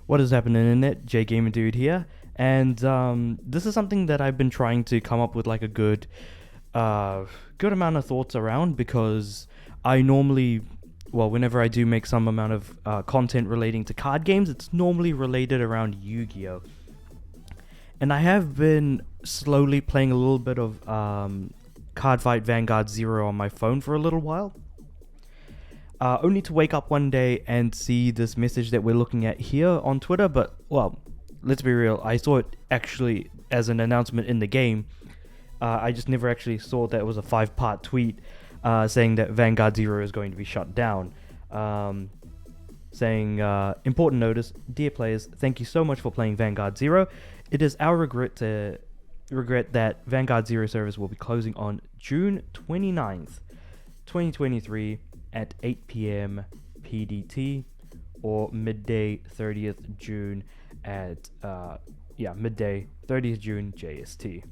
What is happening in it? J Gamer Dude here, and this is something that I've been trying to come up with like a good amount of thoughts around because I normally, well, whenever I do make some amount of content relating to card games, it's normally related around Yu-Gi-Oh, and I have been slowly playing a little bit of Card Fight Vanguard Zero on my phone for a little while. Only to wake up one day and see this message that we're looking at here on Twitter. But, well, let's be real. I saw it actually as an announcement in the game. I just never actually saw that it was a 5-part tweet saying that Vanguard Zero is going to be shut down. Saying, important notice, dear players, thank you so much for playing Vanguard Zero. It is our regret that Vanguard Zero service will be closing on June 29th, 2023 at 8 p.m. PDT or midday 30th June at midday 30th June JST.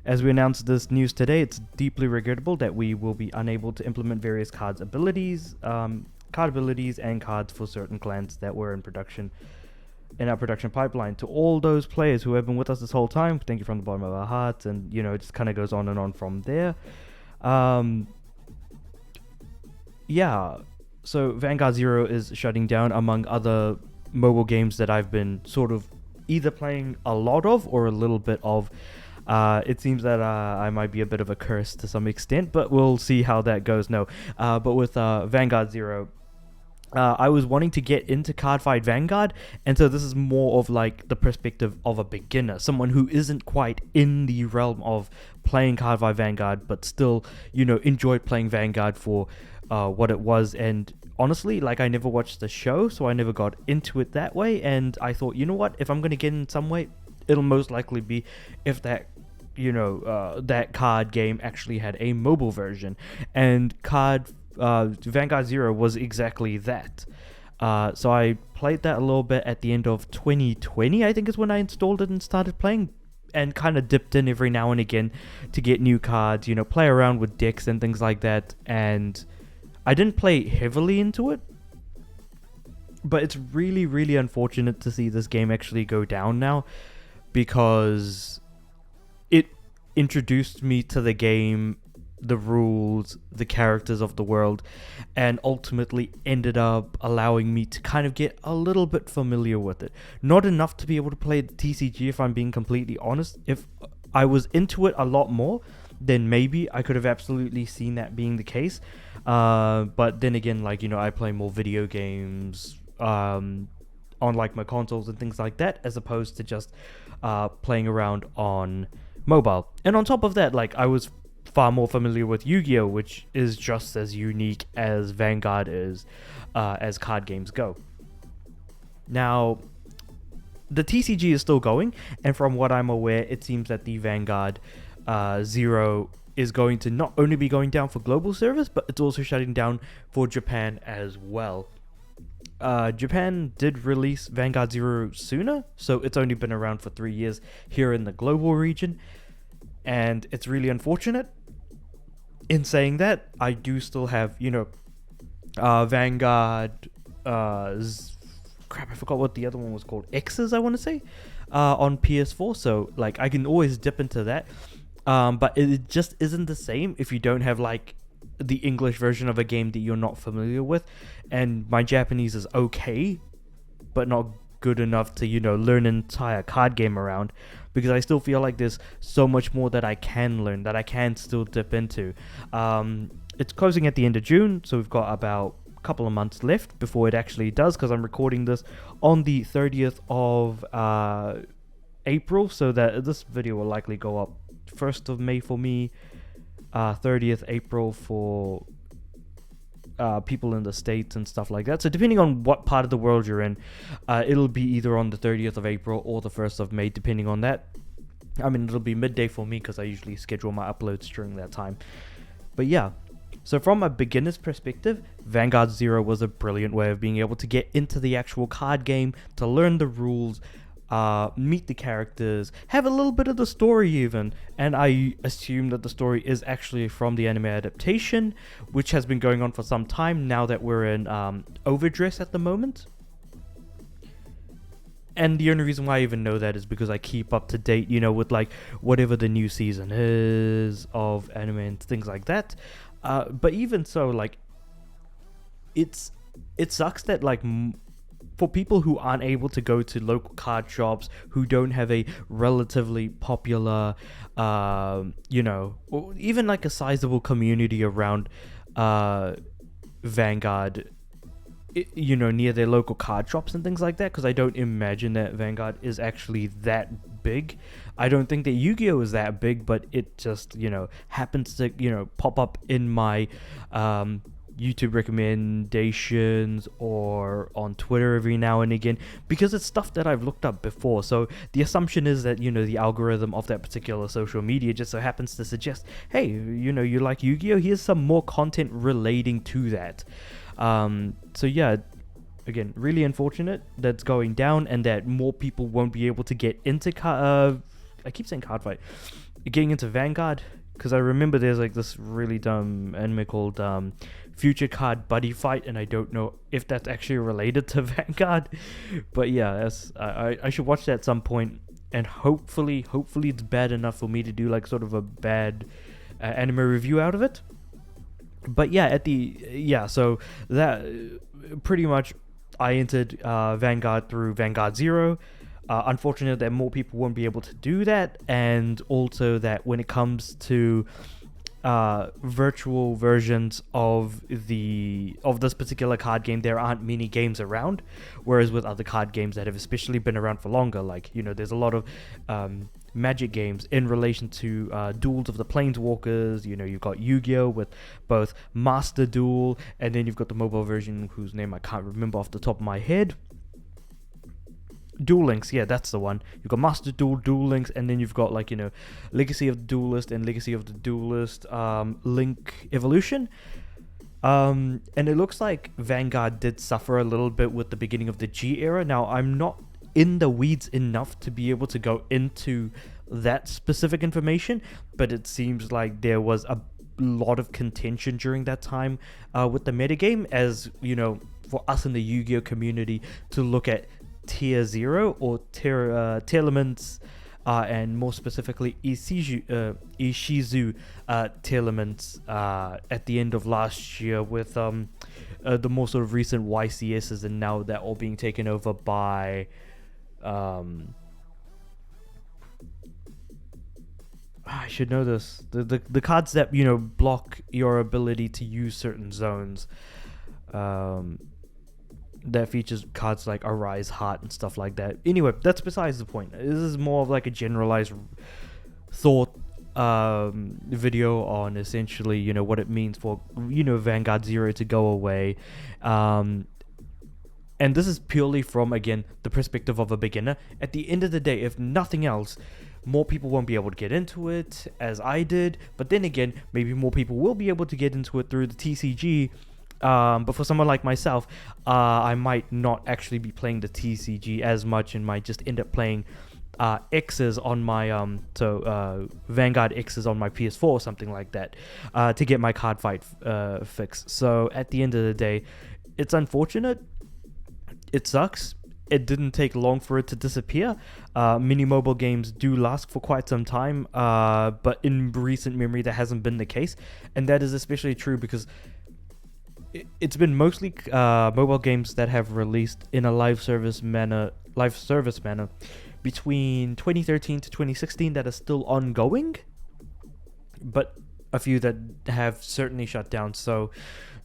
As we announced this news today, it's deeply regrettable that we will be unable to implement various card abilities and cards for certain clans that were in our production pipeline. To all those players who have been with us this whole time, thank you from the bottom of our hearts, and it just kind of goes on and on from there. So Vanguard Zero is shutting down, among other mobile games that I've been sort of either playing a lot of or a little bit of. It seems that I might be a bit of a curse to some extent, but we'll see how that goes. But with Vanguard Zero, I was wanting to get into Cardfight Vanguard, and so this is more of like the perspective of a beginner, someone who isn't quite in the realm of playing Cardfight Vanguard, but still, enjoyed playing Vanguard for what it was. And honestly, like, I never watched the show, so I never got into it that way, and I thought, you know what, if I'm going to get in some way, it'll most likely be if that that card game actually had a mobile version, and Vanguard Zero was exactly that. So I played that a little bit at the end of 2020, I think is when I installed it and started playing, and kind of dipped in every now and again to get new cards, play around with decks and things like that. And I didn't play heavily into it, but it's really, really unfortunate to see this game actually go down now, because it introduced me to the game, the rules, the characters of the world, and ultimately ended up allowing me to kind of get a little bit familiar with it. Not enough to be able to play the TCG, if I'm being completely honest. If I was into it a lot more, then maybe I could have absolutely seen that being the case. But then again, I play more video games on like my consoles and things like that, as opposed to just playing around on mobile. And on top of that, I was far more familiar with Yu-Gi-Oh, which is just as unique as Vanguard is, as card games go. Now, the TCG is still going, and from what I'm aware, it seems that the Vanguard Zero is going to not only be going down for global service, but it's also shutting down for Japan as well. Japan did release Vanguard Zero sooner, so it's only been around for 3 years here in the global region, and it's really unfortunate. In saying that, I do still have, Vanguard, I forgot what the other one was called, X's, I want to say, on PS4, so, I can always dip into that, but it just isn't the same if you don't have, the English version of a game that you're not familiar with. And my Japanese is okay, but not good enough to, learn an entire card game around, because I still feel like there's so much more that I can learn, that I can still dip into. It's closing at the end of June, so we've got about a couple of months left before it actually does, because I'm recording this on the 30th of April, so that this video will likely go up 1st of May for me, 30th April for people in the States and stuff like that. So depending on what part of the world you're in, it'll be either on the 30th of April or the 1st of May, depending on that. I mean, it'll be midday for me because I usually schedule my uploads during that time. But yeah, so from a beginner's perspective, Vanguard Zero was a brilliant way of being able to get into the actual card game, to learn the rules, meet the characters, have a little bit of the story even. And I assume that the story is actually from the anime adaptation, which has been going on for some time now that we're in Overdress at the moment. And the only reason why I even know that is because I keep up to date, with like whatever the new season is of anime and things like that. But even so, like, it sucks that like for people who aren't able to go to local card shops, who don't have a relatively popular, or even like a sizable community around Vanguard, near their local card shops and things like that, because I don't imagine that Vanguard is actually that big. I don't think that Yu-Gi-Oh is that big, but it just, happens to, pop up in my YouTube recommendations or on Twitter every now and again, because it's stuff that I've looked up before. So the assumption is that, the algorithm of that particular social media just so happens to suggest, hey, you like Yu-Gi-Oh, here's some more content relating to that. So yeah, again, really unfortunate that's going down, and that more people won't be able to get into I keep saying card fight, getting into Vanguard, because I remember there's like this really dumb anime called Future Card Buddy Fight, and I don't know if that's actually related to Vanguard, but yeah, I should watch that at some point, and hopefully it's bad enough for me to do like sort of a bad anime review out of it. But yeah, so that pretty much I entered Vanguard through Vanguard Zero. Unfortunate that more people won't be able to do that, and also that when it comes to virtual versions of this particular card game, there aren't many games around, whereas with other card games that have especially been around for longer, like there's a lot of Magic games in relation to Duels of the Planeswalkers. You've got Yu-Gi-Oh with both Master Duel, and then you've got the mobile version whose name I can't remember off the top of my head. Duel Links, yeah, that's the one. You've got Master Duel, Duel Links, and then you've got like Legacy of the Duelist and Legacy of the Duelist Link Evolution. And it looks like Vanguard did suffer a little bit with the beginning of the G era. Now, I'm not in the weeds enough to be able to go into that specific information, but it seems like there was a lot of contention during that time with the metagame, as for us in the Yu-Gi-Oh community to look at tier 0 or tier elements, and more specifically Ishizu elements at the end of last year with the more sort of recent YCSs, and now they're all being taken over by I should know this. The cards that block your ability to use certain zones. That features cards like Arise Heart and stuff like that. Anyway, that's besides the point. This is more of like a generalized thought video on essentially what it means for Vanguard Zero to go away. And this is purely from, again, the perspective of a beginner. At the end of the day, if nothing else, more people won't be able to get into it, as I did. But then again, maybe more people will be able to get into it through the TCG. But for someone like myself, I might not actually be playing the TCG as much, and might just end up playing X's on my Vanguard X's on my PS4 or something like that, to get my card fight fix. So at the end of the day, it's unfortunate. It sucks. It didn't take long for it to disappear. Mini mobile games do last for quite some time, but in recent memory that hasn't been the case, and that is especially true because it's been mostly mobile games that have released in a live service manner between 2013 to 2016 that are still ongoing, but a few that have certainly shut down. So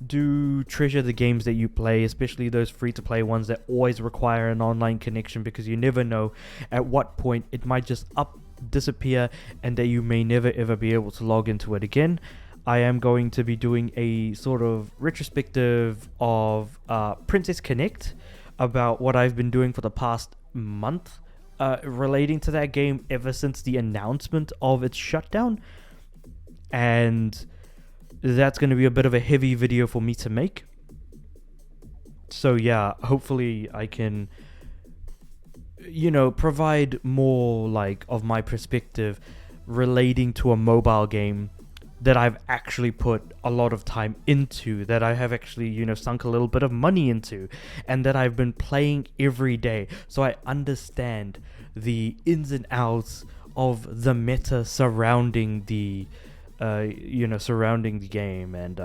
do treasure the games that you play, especially those free-to-play ones that always require an online connection, because you never know at what point it might just disappear and that you may never ever be able to log into it again. I am going to be doing a sort of retrospective of Princess Connect, about what I've been doing for the past month relating to that game ever since the announcement of its shutdown. And that's going to be a bit of a heavy video for me to make. So yeah, hopefully I can, provide more like of my perspective relating to a mobile game that I've actually put a lot of time into, that I have actually, sunk a little bit of money into, and that I've been playing every day. So I understand the ins and outs of the meta surrounding the, surrounding the game, and,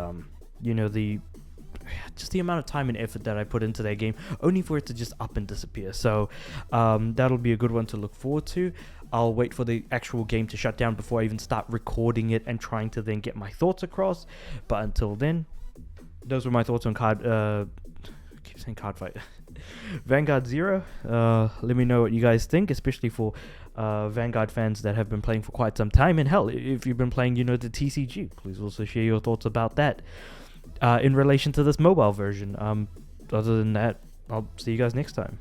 the just the amount of time and effort that I put into that game, only for it to just up and disappear. So that'll be a good one to look forward to. I'll wait for the actual game to shut down before I even start recording it and trying to then get my thoughts across. But until then, those were my thoughts on I keep saying Card Fight. Vanguard Zero. Let me know what you guys think, especially for Vanguard fans that have been playing for quite some time. And hell, if you've been playing, the TCG, please also share your thoughts about that in relation to this mobile version. Other than that, I'll see you guys next time.